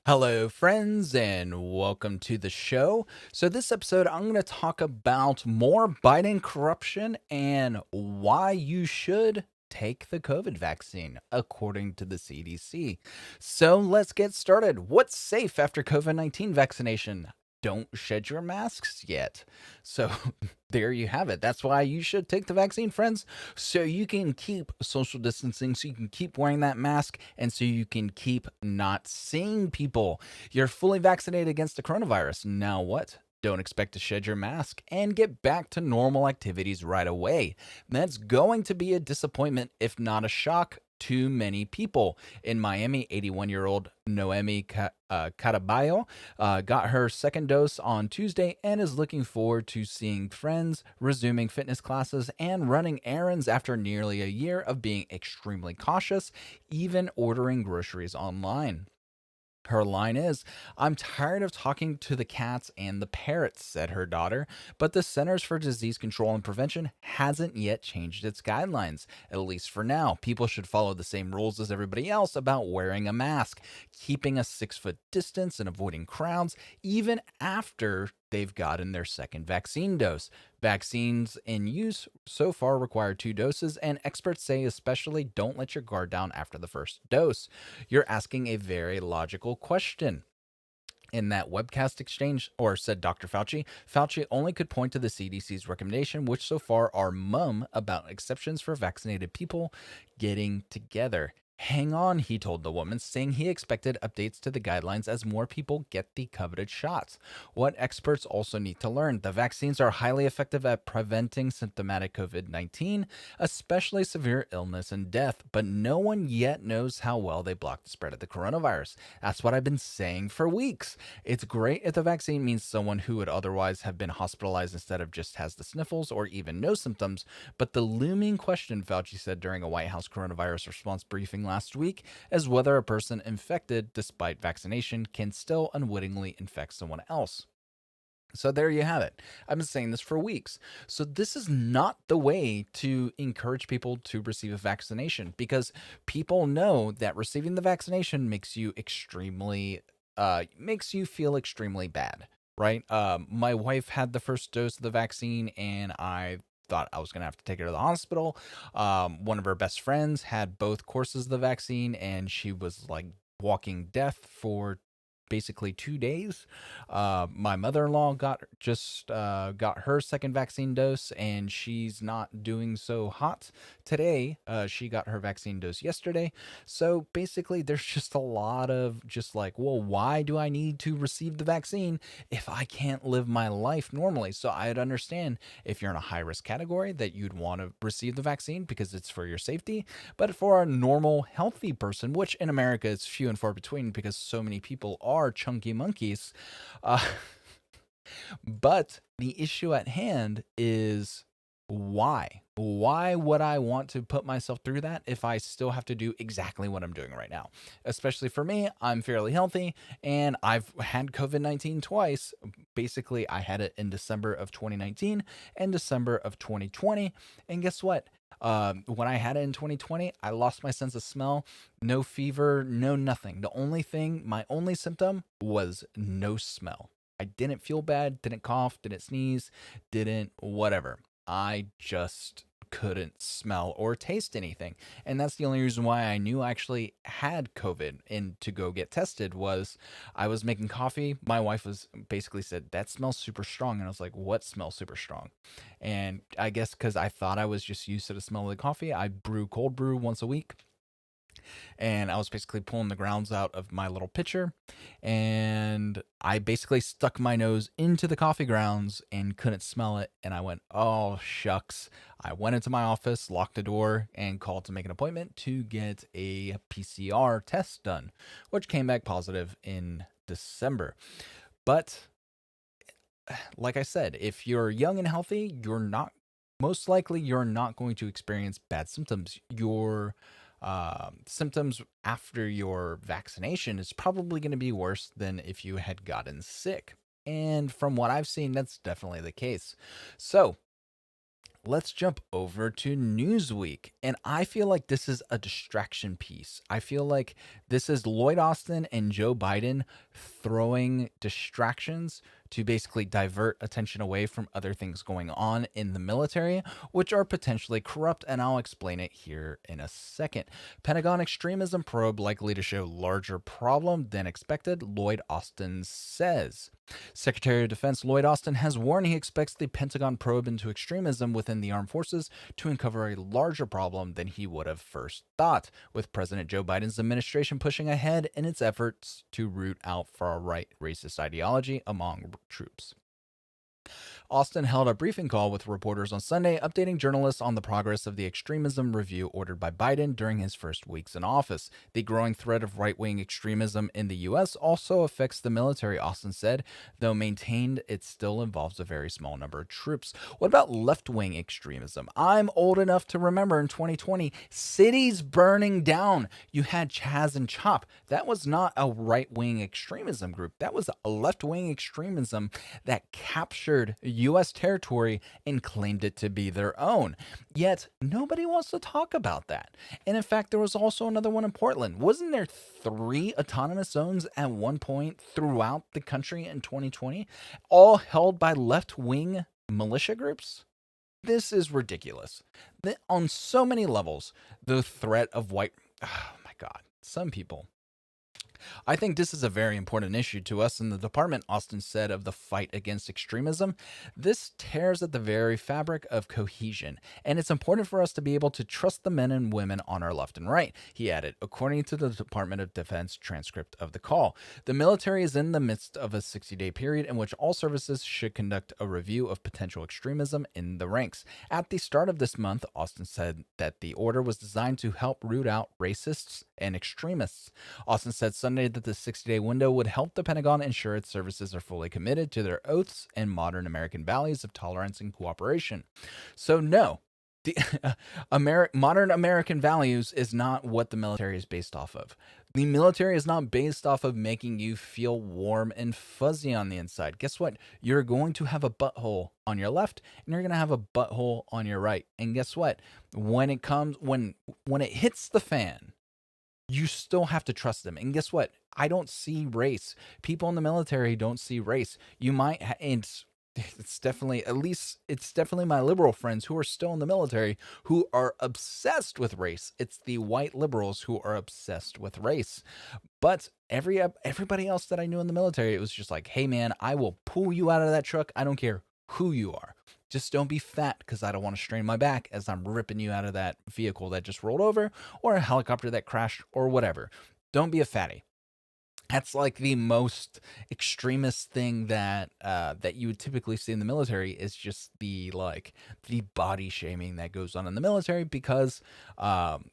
Hello, friends, and welcome to the show. So, this episode, I'm going to talk about more Biden corruption and why you should take the COVID vaccine, according to the CDC. So, let's get started. What's safe after COVID 19 vaccination? Don't shed your masks yet. So, there you have it. That's why you should take the vaccine, friends. So, you can keep social distancing, so you can keep wearing that mask, and so you can keep not seeing people. You're fully vaccinated against the coronavirus. Now what? Don't expect to shed your mask and get back to normal activities right away. That's going to be a disappointment, if not a shock, to many people. In Miami, 81-year-old Noemi Caraballo got her second dose on Tuesday and is looking forward to seeing friends, resuming fitness classes, and running errands after nearly a year of being extremely cautious, even ordering groceries online. Her line is, "I'm tired of talking to the cats and the parrots," said her daughter, but the Centers for Disease Control and Prevention hasn't yet changed its guidelines. At least for now, people should follow the same rules as everybody else about wearing a mask, keeping a 6 foot distance, and avoiding crowds, even after they've gotten their second vaccine dose. Vaccines in use so far require 2 doses, and experts say especially don't let your guard down after the first dose. You're asking a very logical question. In that webcast exchange, or said Dr. Fauci only could point to the CDC's recommendation, which so far are mum about exceptions for vaccinated people getting together. Hang on, he told the woman, saying he expected updates to the guidelines as more people get the coveted shots. What experts also need to learn: the vaccines are highly effective at preventing symptomatic COVID 19, especially severe illness and death, but no one yet knows how well they block the spread of the coronavirus. That's what I've been saying for weeks. It's great if the vaccine means someone who would otherwise have been hospitalized instead of just has the sniffles or even no symptoms. But the looming question, Fauci said during a White House coronavirus response briefing last week, is whether a person infected despite vaccination can still unwittingly infect someone else. So there you have it. I've been saying this for weeks. So this is not the way to encourage people to receive a vaccination, because people know that receiving the vaccination makes you feel extremely bad, right? My wife had the first dose of the vaccine, and I thought I was gonna have to take her to the hospital. One of her best friends had both courses of the vaccine, and she was like walking death for basically 2 days. My mother-in-law got her second vaccine dose, and she's not doing so hot today. She got her vaccine dose yesterday. So basically, there's just a lot of just like, well, why do I need to receive the vaccine if I can't live my life normally? So I'd understand if you're in a high risk category that you'd want to receive the vaccine because it's for your safety. But for a normal, healthy person, which in America is few and far between because so many people are chunky monkeys, uh, but the issue at hand is why? Why would I want to put myself through that if I still have to do exactly what I'm doing right now? Especially for me, I'm fairly healthy and I've had COVID 19 twice. Basically, I had it in December of 2019 and December of 2020. And guess what? When I had it in 2020, I lost my sense of smell, no fever, no nothing. My only symptom was no smell. I didn't feel bad, didn't cough, didn't sneeze, didn't whatever. I just couldn't smell or taste anything. And that's the only reason why I knew I actually had COVID and to go get tested was I was making coffee. My wife was basically said, "That smells super strong." And I was like, "What smells super strong?" And I guess because I thought I was just used to the smell of the coffee, I brew cold brew once a week, and I was basically pulling the grounds out of my little pitcher, and I basically stuck my nose into the coffee grounds and couldn't smell it, and I went, "Oh shucks." I went into my office, locked the door, and called to make an appointment to get a PCR test done, which came back positive in December. But like I said, if you're young and healthy, you're not going to experience bad symptoms. Your symptoms after your vaccination is probably going to be worse than if you had gotten sick. And from what I've seen, that's definitely the case. So, let's jump over to Newsweek. And I feel like this is a distraction piece. I feel like this is Lloyd Austin and Joe Biden throwing distractions to basically divert attention away from other things going on in the military, which are potentially corrupt. And I'll explain it here in a second. Pentagon extremism probe likely to show larger problem than expected, Lloyd Austin says. Secretary of Defense Lloyd Austin has warned he expects the Pentagon probe into extremism within the armed forces to uncover a larger problem than he would have first thought, with President Joe Biden's administration pushing ahead in its efforts to root out far right racist ideology among troops. Austin held a briefing call with reporters on Sunday, updating journalists on the progress of the extremism review ordered by Biden during his first weeks in office. The growing threat of right wing extremism in the U.S. also affects the military, Austin said, though maintained it still involves a very small number of troops. What about left wing extremism? I'm old enough to remember in 2020, cities burning down. You had Chaz and Chop. That was not a right wing extremism group, that was a left wing extremism that captured U.S. territory and claimed it to be their own. Yet, nobody wants to talk about that. And in fact, there was also another one in Portland. Wasn't there 3 autonomous zones at one point throughout the country in 2020, all held by left-wing militia groups? This is ridiculous. On so many levels, the threat of white... Oh my God. Some people... I think this is a very important issue to us in the department, Austin said of the fight against extremism. This tears at the very fabric of cohesion, and it's important for us to be able to trust the men and women on our left and right, he added, according to the Department of Defense transcript of the call. The military is in the midst of a 60-day period in which all services should conduct a review of potential extremism in the ranks. At the start of this month, Austin said that the order was designed to help root out racists and extremists. Austin said Sunday that the 60-day window would help the Pentagon ensure its services are fully committed to their oaths and modern American values of tolerance and cooperation. So no, the modern American values is not what the military is based off of. The military is not based off of making you feel warm and fuzzy on the inside. Guess what? You're going to have a butthole on your left and you're going to have a butthole on your right. And guess what? When it hits the fan, you still have to trust them. And guess what? I don't see race. People in the military don't see race. You might, it's definitely, at least it's definitely my liberal friends who are still in the military who are obsessed with race. It's the white liberals who are obsessed with race. But everybody else that I knew in the military, it was just like, hey man, I will pull you out of that truck. I don't care who you are. Just don't be fat because I don't want to strain my back as I'm ripping you out of that vehicle that just rolled over or a helicopter that crashed or whatever. Don't be a fatty. That's like the most extremist thing that you would typically see in the military is just the body shaming that goes on in the military because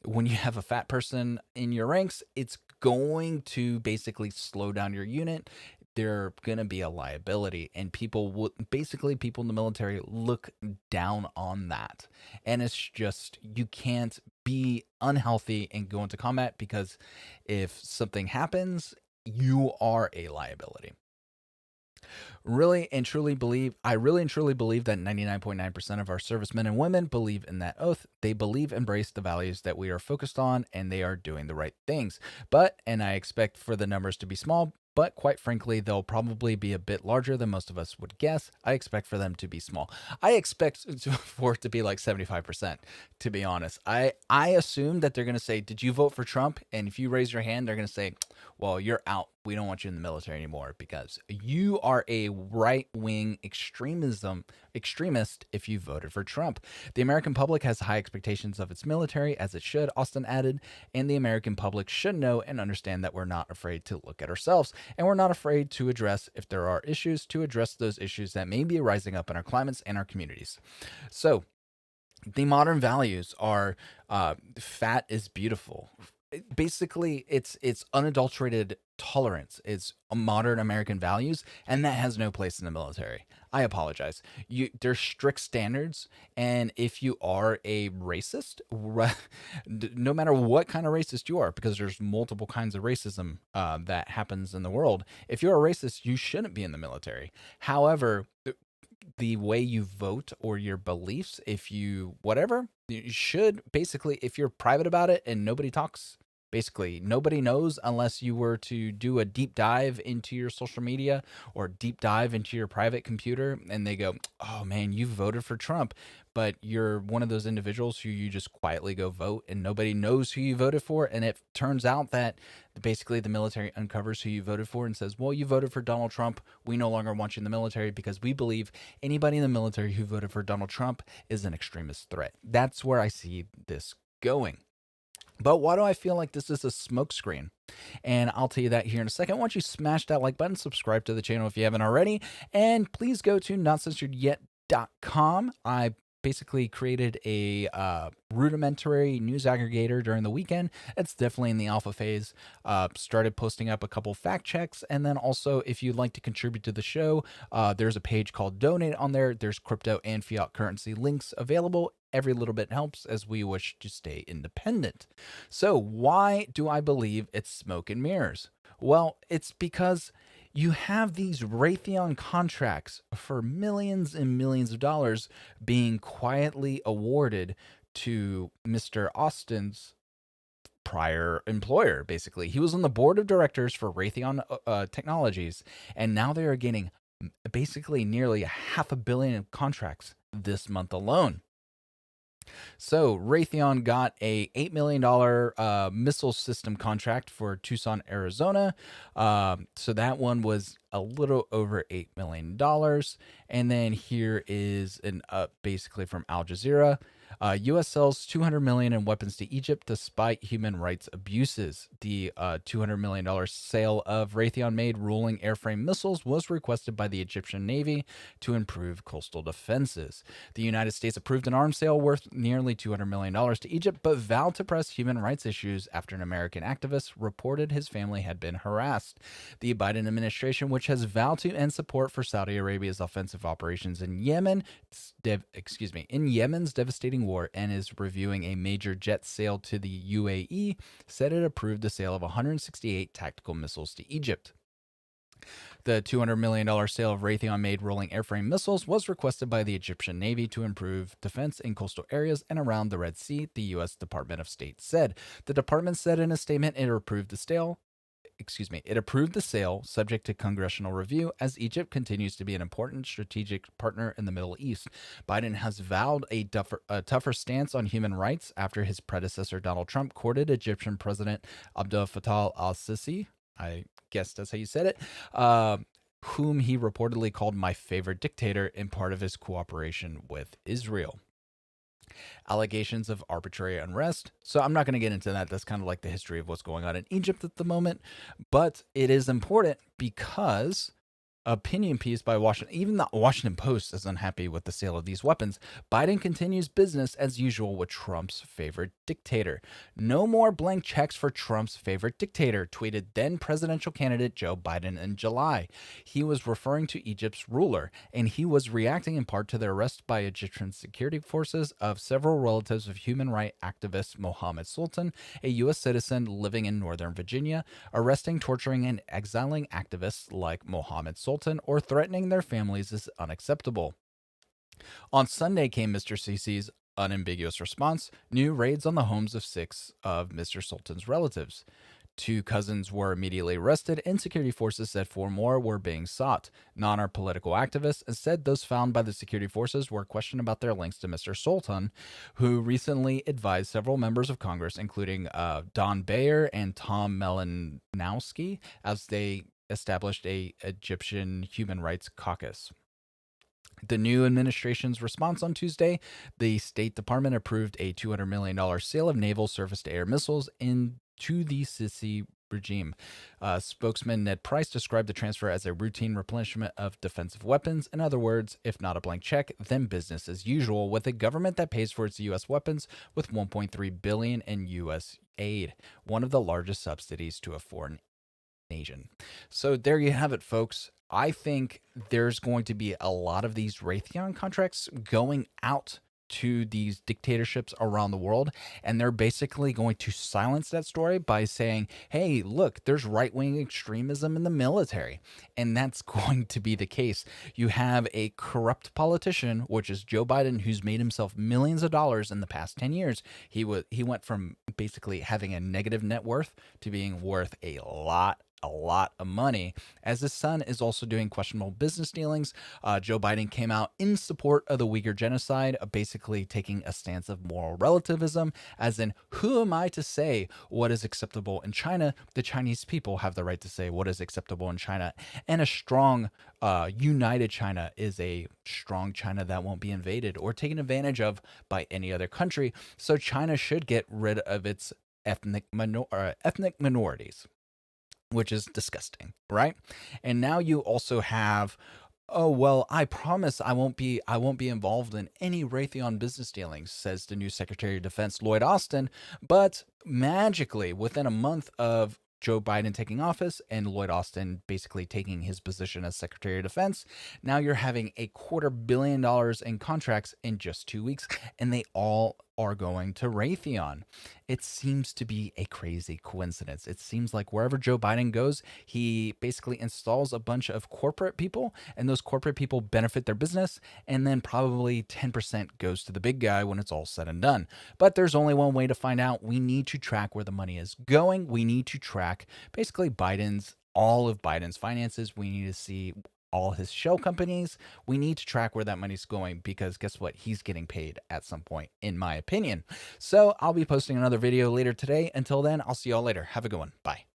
when you have a fat person in your ranks, it's going to basically slow down your unit. They're going to be a liability, and people in the military look down on that. And it's just, you can't be unhealthy and go into combat because if something happens, you are a liability. I really and truly believe that 99.9% of our servicemen and women believe in that oath. They embrace the values that we are focused on, and they are doing the right things. And I expect for the numbers to be small, but quite frankly, they'll probably be a bit larger than most of us would guess. I expect for them to be small. I expect for it to be like 75%, to be honest. I assume that they're going to say, did you vote for Trump? And if you raise your hand, they're going to say, well, you're out. We don't want you in the military anymore because you are a right-wing extremist if you voted for Trump. The American public has high expectations of its military, as it should, Austin added, and the American public should know and understand that we're not afraid to look at ourselves, and we're not afraid to address, if there are issues, to address those issues that may be rising up in our climates and our communities. So, the modern values are fat is beautiful. Basically, it's unadulterated tolerance. It's modern American values, and that has no place in the military. I apologize. There's strict standards, and if you are a racist, no matter what kind of racist you are, because there's multiple kinds of racism that happens in the world, if you're a racist, you shouldn't be in the military. However, the way you vote or your beliefs, if you whatever, you should basically, if you're private about it and nobody talks, basically nobody knows unless you were to do a deep dive into your social media or deep dive into your private computer and they go, "Oh man, you voted for Trump." But you're one of those individuals who you just quietly go vote and nobody knows who you voted for, and it turns out that basically the military uncovers who you voted for and says, "Well, you voted for Donald Trump. We no longer want you in the military because we believe anybody in the military who voted for Donald Trump is an extremist threat." That's where I see this going. But why do I feel like this is a smokescreen? And I'll tell you that here in a second. Why don't you smash that like button, subscribe to the channel if you haven't already, and please go to notcensoredyet.com. I basically created a rudimentary news aggregator during the weekend. It's definitely in the alpha phase. Started posting up a couple fact checks, and then also if you'd like to contribute to the show, there's a page called Donate on there. There's crypto and fiat currency links available. Every little bit helps as we wish to stay independent. So why do I believe it's smoke and mirrors? Well, it's because you have these Raytheon contracts for millions and millions of dollars being quietly awarded to Mr. Austin's prior employer. Basically, he was on the board of directors for Raytheon Technologies, and now they are getting basically nearly $500 million in contracts this month alone. So Raytheon got a $8 million missile system contract for Tucson, Arizona. So that one was a little over $8 million. And then here is an up basically from Al Jazeera. U.S. sells $200 million in weapons to Egypt despite human rights abuses. The $200 million sale of Raytheon-made ruling airframe missiles was requested by the Egyptian Navy to improve coastal defenses. The United States approved an arms sale worth nearly $200 million to Egypt, but vowed to press human rights issues after an American activist reported his family had been harassed. The Biden administration, which has vowed to end support for Saudi Arabia's offensive operations in Yemen, in Yemen's devastating war, and is reviewing a major jet sale to the UAE, said it approved the sale of 168 tactical missiles to Egypt. The $200 million sale of Raytheon-made rolling airframe missiles was requested by the Egyptian Navy to improve defense in coastal areas and around the Red Sea, the U.S. Department of State said. The department said in a statement it approved the sale subject to congressional review as Egypt continues to be an important strategic partner in the Middle East. Biden has vowed a tougher stance on human rights after his predecessor Donald Trump courted Egyptian President Abdel Fattah al-Sisi, I guess that's how you said it, whom he reportedly called my favorite dictator in part of his cooperation with Israel. Allegations of arbitrary unrest. So I'm not going to get into that. That's kind of like the history of what's going on in Egypt at the moment. But it is important because opinion piece by Washington, even the Washington Post is unhappy with the sale of these weapons. Biden continues business as usual with Trump's favorite dictator. No more blank checks for Trump's favorite dictator, tweeted then presidential candidate Joe Biden in July. He was referring to Egypt's ruler, and he was reacting in part to the arrest by Egyptian security forces of several relatives of human rights activist Mohammed Sultan, a U.S. citizen living in Northern Virginia. Arresting, torturing, and exiling activists like Mohammed Sultan or threatening their families is unacceptable. On Sunday came Mr. Sisi's unambiguous response: new raids on the homes of 6 of Mr. Sultan's relatives. 2 cousins were immediately arrested, and security forces said 4 more were being sought. None are political activists, and said those found by the security forces were questioned about their links to Mr. Sultan, who recently advised several members of Congress, including Don Bayer and Tom Malinowski, as they established a Egyptian Human Rights Caucus. The new administration's response on Tuesday, the State Department approved a $200 million sale of naval surface-to-air missiles into the Sisi regime. Spokesman Ned Price described the transfer as a routine replenishment of defensive weapons. In other words, if not a blank check, then business as usual, with a government that pays for its U.S. weapons with $1.3 billion in U.S. aid, one of the largest subsidies to a foreign nation. So there you have it, folks. I think there's going to be a lot of these Raytheon contracts going out to these dictatorships around the world, and they're basically going to silence that story by saying, hey, look, there's right-wing extremism in the military. And that's going to be the case. You have a corrupt politician, which is Joe Biden, who's made himself millions of dollars in the past 10 years. He went from basically having a negative net worth to being worth a lot of money, as his son is also doing questionable business dealings. Joe Biden came out in support of the Uyghur genocide, basically taking a stance of moral relativism, as in, who am I to say what is acceptable in China? The Chinese people have the right to say what is acceptable in China. And a strong, united China is a strong China that won't be invaded or taken advantage of by any other country. So China should get rid of its ethnic minorities, which is disgusting, right? And now you also have, oh well, I promise I won't be involved in any Raytheon business dealings, says the new Secretary of Defense Lloyd Austin. But magically, within a month of Joe Biden taking office and Lloyd Austin basically taking his position as Secretary of Defense, now you're having $250 million in contracts in just 2 weeks, and they all are going to Raytheon. It seems to be a crazy coincidence. It seems like wherever Joe Biden goes, he basically installs a bunch of corporate people, and those corporate people benefit their business, and then probably 10% goes to the big guy when it's all said and done. But there's only one way to find out. We need to track where the money is going. We need to track basically all of Biden's finances. We need to see all his shell companies. We need to track where that money's going, because guess what? He's getting paid at some point, in my opinion. So I'll be posting another video later today. Until then, I'll see y'all later. Have a good one. Bye.